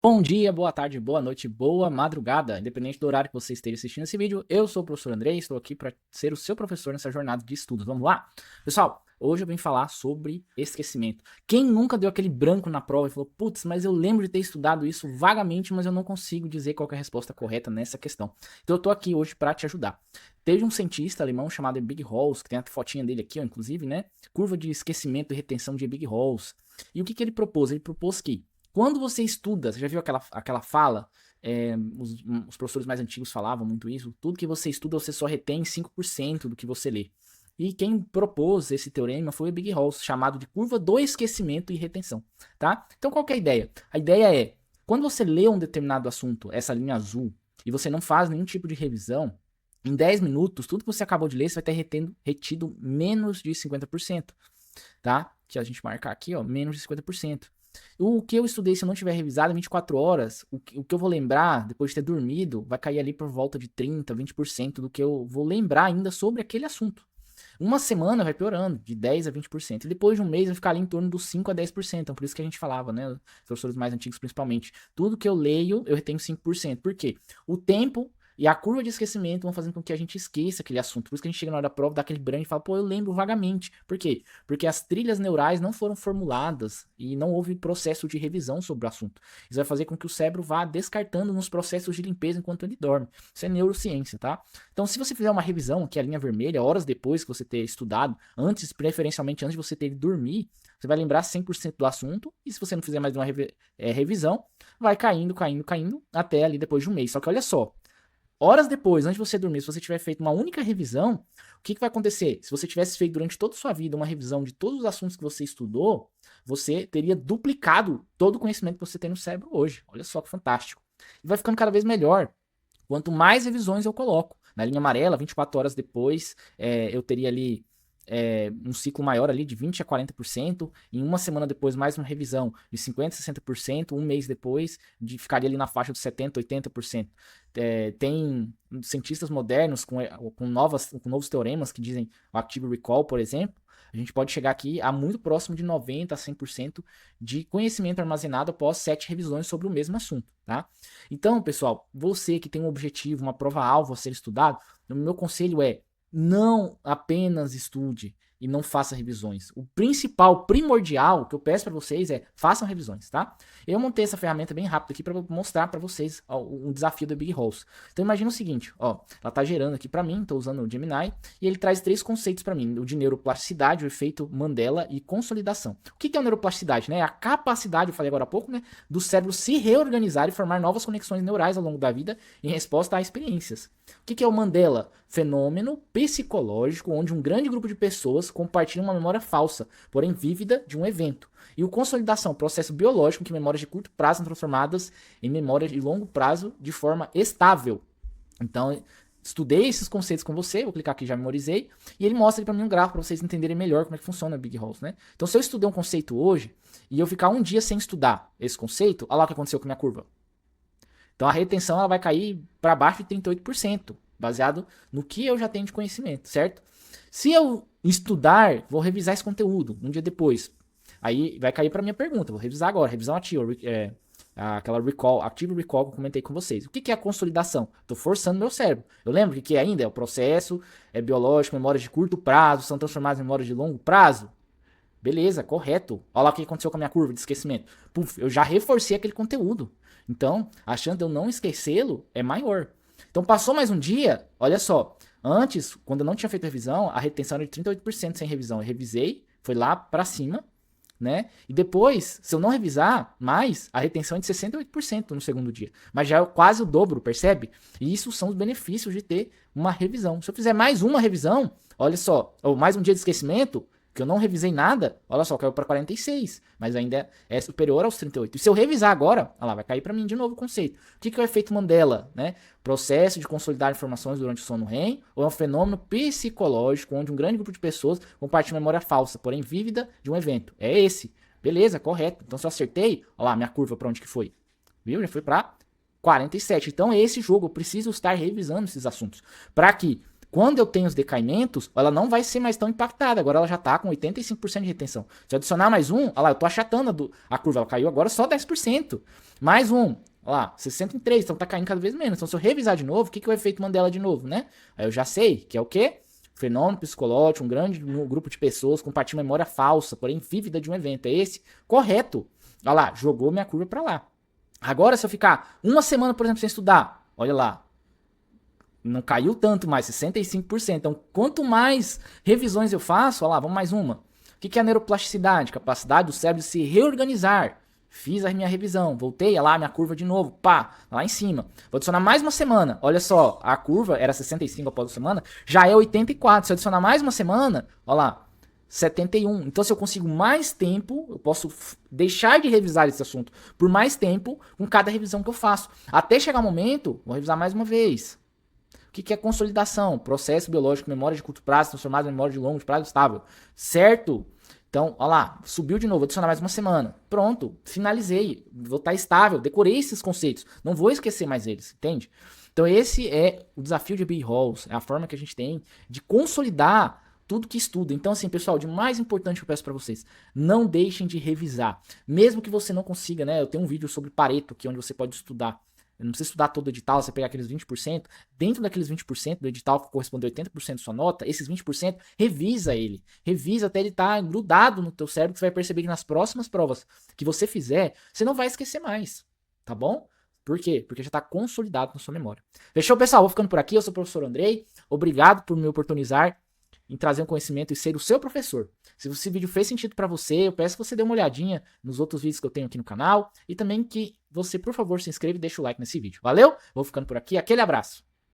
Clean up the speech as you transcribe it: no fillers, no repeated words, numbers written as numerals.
Bom dia, boa tarde, boa noite, boa madrugada, independente do horário que você esteja assistindo esse vídeo. Eu sou o professor Andrei, estou aqui para ser o seu professor nessa jornada de estudos. Vamos lá? Pessoal, hoje eu vim falar sobre esquecimento. Quem nunca deu aquele branco na prova e falou, putz, mas eu lembro de ter estudado isso vagamente, mas eu não consigo dizer qual é a resposta correta nessa questão. Então eu tô aqui hoje para te ajudar. Teve um cientista alemão chamado Ebbinghaus, que tem a fotinha dele aqui, ó, inclusive, né? Curva de esquecimento e retenção de Ebbinghaus. E o que ele propôs? Ele propôs que quando você estuda, você já viu aquela fala? Os professores mais antigos falavam muito isso. Tudo que você estuda, você só retém 5% do que você lê. E quem propôs esse teorema foi o Ebbinghaus, chamado de curva do esquecimento e retenção. Tá? Então qual que é a ideia? A ideia é, quando você lê um determinado assunto, essa linha azul, e você não faz nenhum tipo de revisão, em 10 minutos, tudo que você acabou de ler, você vai ter retido menos de 50%. Tá? Que a gente marcar aqui, ó, menos de 50%. O que eu estudei, se eu não tiver revisado em 24 horas, o que eu vou lembrar, depois de ter dormido, vai cair ali por volta de 30, 20% do que eu vou lembrar ainda sobre aquele assunto. Uma semana vai piorando, de 10 a 20%. E depois de um mês vai ficar ali em torno dos 5 a 10%. Então, por isso que a gente falava, né? Os professores mais antigos principalmente. Tudo que eu leio, eu retenho 5%. Por quê? O tempo e a curva de esquecimento vão fazendo com que a gente esqueça aquele assunto. Por isso que a gente chega na hora da prova, dá aquele branco e fala, pô, eu lembro vagamente. Por quê? Porque as trilhas neurais não foram formuladas e não houve processo de revisão sobre o assunto. Isso vai fazer com que o cérebro vá descartando nos processos de limpeza enquanto ele dorme. Isso é neurociência, tá? Então, se você fizer uma revisão, que é a linha vermelha, horas depois que você ter estudado, antes, preferencialmente antes de você ter ido dormir, você vai lembrar 100% do assunto, e se você não fizer mais uma revisão, vai caindo, caindo, caindo, até ali depois de um mês. Só que olha só, horas depois, antes de você dormir, se você tiver feito uma única revisão, o que vai acontecer? Se você tivesse feito durante toda a sua vida uma revisão de todos os assuntos que você estudou, você teria duplicado todo o conhecimento que você tem no cérebro hoje. Olha só que fantástico. E vai ficando cada vez melhor. Quanto mais revisões eu coloco. Na linha amarela, 24 horas depois, eu teria ali um ciclo maior ali de 20 a 40%. Em uma semana depois, mais uma revisão de 50 a 60%. Um mês depois, ficaria ali na faixa de 70 a 80%. Tem cientistas modernos com novos teoremas que dizem o Active Recall, por exemplo. A gente pode chegar aqui a muito próximo de 90 a 100% de conhecimento armazenado após 7 revisões sobre o mesmo assunto, tá? Então, pessoal, você que tem um objetivo, uma prova-alvo a ser estudado, o meu conselho é não apenas estude e não faça revisões. O principal, primordial que eu peço para vocês é façam revisões, tá? Eu montei essa ferramenta bem rápido aqui para mostrar para vocês um desafio do Ebbinghaus. Então imagina o seguinte, ó, ela tá gerando aqui para mim, tô usando o Gemini, e ele traz 3 conceitos para mim, o de neuroplasticidade, o efeito Mandela e consolidação. O que é a neuroplasticidade, né? É a capacidade, eu falei agora há pouco, né, do cérebro se reorganizar e formar novas conexões neurais ao longo da vida em resposta a experiências. O que é o Mandela? Fenômeno psicológico onde um grande grupo de pessoas compartilha uma memória falsa, porém vívida, de um evento. E o consolidação, processo biológico em que memórias de curto prazo são transformadas em memórias de longo prazo de forma estável. Então, estudei esses conceitos com você, vou clicar aqui, já memorizei, e ele mostra para mim um gráfico para vocês entenderem melhor como é que funciona o Ebbinghaus, né? Então, se eu estudei um conceito hoje e eu ficar um dia sem estudar esse conceito, olha lá o que aconteceu com a minha curva. Então, a retenção ela vai cair para baixo de 38%, baseado no que eu já tenho de conhecimento, certo? Se eu estudar, vou revisar esse conteúdo um dia depois. Aí vai cair para minha pergunta, vou revisar agora, revisão ativa, aquela recall, active recall que eu comentei com vocês. O que é a consolidação? Estou forçando meu cérebro. Eu lembro o que ainda é o processo, biológico, memórias de curto prazo, são transformadas em memórias de longo prazo. Beleza, correto. Olha lá o que aconteceu com a minha curva de esquecimento. Puf, eu já reforcei aquele conteúdo. Então, a chance de eu não esquecê-lo é maior. Então, passou mais um dia, olha só. Antes, quando eu não tinha feito revisão, a retenção era de 38% sem revisão. Eu revisei, foi lá para cima, né? E depois, se eu não revisar mais, a retenção é de 68% no segundo dia. Mas já é quase o dobro, percebe? E isso são os benefícios de ter uma revisão. Se eu fizer mais uma revisão, olha só, ou mais um dia de esquecimento, que eu não revisei nada, olha só, caiu para 46, mas ainda é superior aos 38. E se eu revisar agora, olha lá, vai cair para mim de novo o conceito. O que é o efeito Mandela, né? Processo de consolidar informações durante o sono REM, ou é um fenômeno psicológico onde um grande grupo de pessoas compartilha memória falsa, porém vívida, de um evento. É esse. Beleza, correto. Então se eu acertei, olha lá, minha curva para onde que foi. Viu? Já foi para 47. Então é esse jogo, eu preciso estar revisando esses assuntos. Para que Quando eu tenho os decaimentos, ela não vai ser mais tão impactada. Agora ela já tá com 85% de retenção. Se eu adicionar mais um, olha lá, eu tô achatando a curva, ela caiu agora só 10%. Mais um, olha lá, 63, então tá caindo cada vez menos. Então se eu revisar de novo, o que é o efeito Mandela de novo, né? Aí eu já sei, que é o quê? Fenômeno psicológico, um grande grupo de pessoas compartilham memória falsa, porém vívida de um evento. É esse? Correto. Olha lá, jogou minha curva pra lá. Agora se eu ficar uma semana, por exemplo, sem estudar, olha lá, não caiu tanto mais, 65%. Então, quanto mais revisões eu faço, olha lá, vamos mais uma. O que é a neuroplasticidade? Capacidade do cérebro de se reorganizar. Fiz a minha revisão, voltei, olha lá, minha curva de novo, pá, lá em cima. Vou adicionar mais uma semana. Olha só, a curva era 65 após a semana, já é 84. Se eu adicionar mais uma semana, olha lá, 71. Então, se eu consigo mais tempo, eu posso deixar de revisar esse assunto por mais tempo com cada revisão que eu faço. Até chegar o momento, vou revisar mais uma vez. O que é consolidação? Processo biológico, memória de curto prazo, transformado em memória de longo prazo estável. Certo? Então, olha lá, subiu de novo, vou adicionar mais uma semana. Pronto, finalizei. Vou estar estável, decorei esses conceitos. Não vou esquecer mais eles, entende? Então, esse é o desafio de B. Halls, é a forma que a gente tem de consolidar tudo que estuda. Então, assim, pessoal, de mais importante que eu peço para vocês, não deixem de revisar. Mesmo que você não consiga, né? Eu tenho um vídeo sobre Pareto aqui, onde você pode estudar. Não precisa estudar todo o edital, você pegar aqueles 20%, dentro daqueles 20% do edital que corresponde a 80% da sua nota, esses 20%, revisa ele. Revisa até ele estar grudado no teu cérebro, que você vai perceber que nas próximas provas que você fizer, você não vai esquecer mais, tá bom? Por quê? Porque já está consolidado na sua memória. Fechou, pessoal? Vou ficando por aqui, eu sou o professor Andrei, obrigado por me oportunizar em trazer um conhecimento e ser o seu professor. Se esse vídeo fez sentido para você, eu peço que você dê uma olhadinha nos outros vídeos que eu tenho aqui no canal e também que você, por favor, se inscreva e deixe o like nesse vídeo. Valeu? Vou ficando por aqui. Aquele abraço.